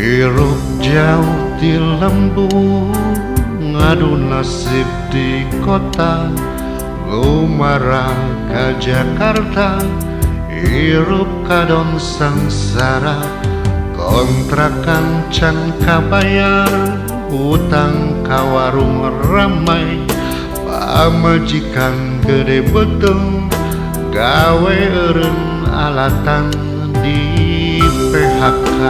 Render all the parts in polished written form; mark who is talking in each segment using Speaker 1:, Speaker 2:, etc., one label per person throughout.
Speaker 1: Hirup jauh di lembur, ngadu nasib di kota, Gumara ke Jakarta, hirup kadon sangsara, kontrakan can kabayar, utang ka warung ramai, pamajikan gede betul, gawe eureun alatan di PHK.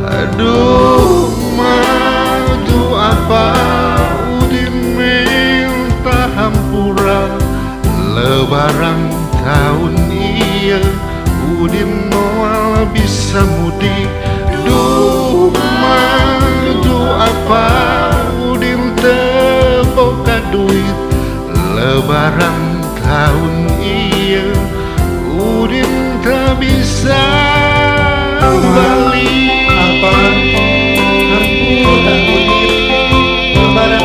Speaker 1: Aduh, madu apa udin minta hampura, lebaran tahun iya udin moal bisa mudik. Duh, madu apa udin teu boga duit, lebaran tahun iya udin tak bisa balik.
Speaker 2: Lebaran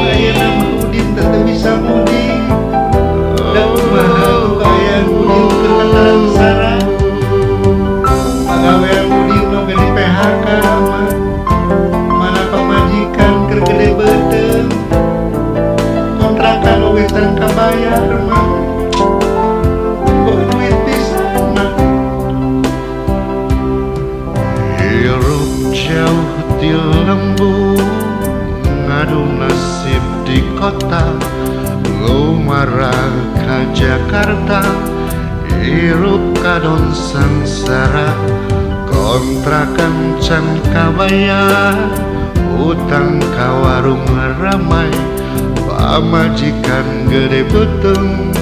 Speaker 2: ayeuna mah udin teu bisa mudik, da kumaha kayan udin keur sangsara, pagawean udin oge di PHK mah, mana pamajikan keur gede beuteung, kontrakan oge can kabayar mah, kok duit pisan mah.
Speaker 1: Hirup jauh di lembur, ngadu nasib di kota, Gumara ke Jakarta, hirup kadon sangsara, kontrakan can kabayar, utang ka warung ramai, pamajikan gede betung,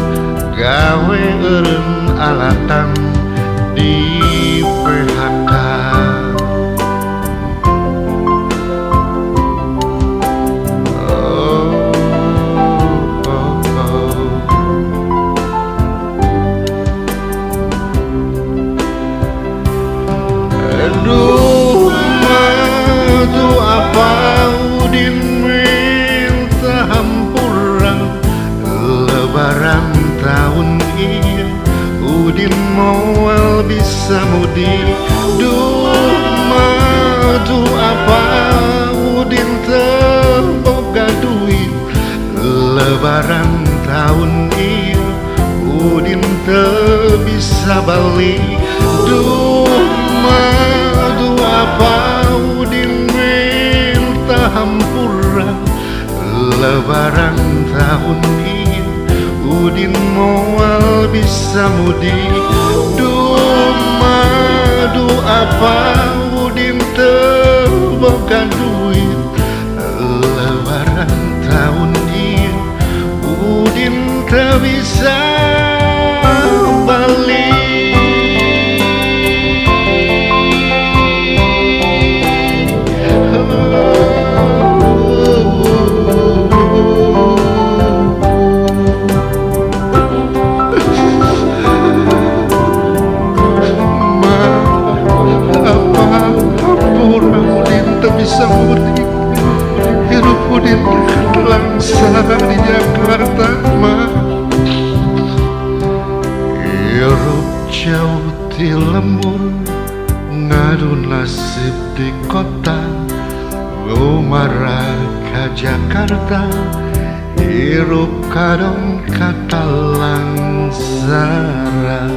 Speaker 1: gawe eureun alatan di PHK. Aduh, madu apa udin minta hampura, lebaran tahun ini udin moal bisa mudik. Duh, madu apa udin teu boga duit, lebaran tahun ini udin teu bisa balik. Duh, madu apa udin minta hampura, lebaran tahun ini udin moal bisa mudik. Duh, madu apa udin teu boga duit, lebaran tahun ini udin teu bisa balik. Bisa mudik, hirup udin langsara di Jakarta mah. Hirup jauh di lembur, ngadu nasib di kota, Gumara ke Jakarta, hirup kadon kata langsara.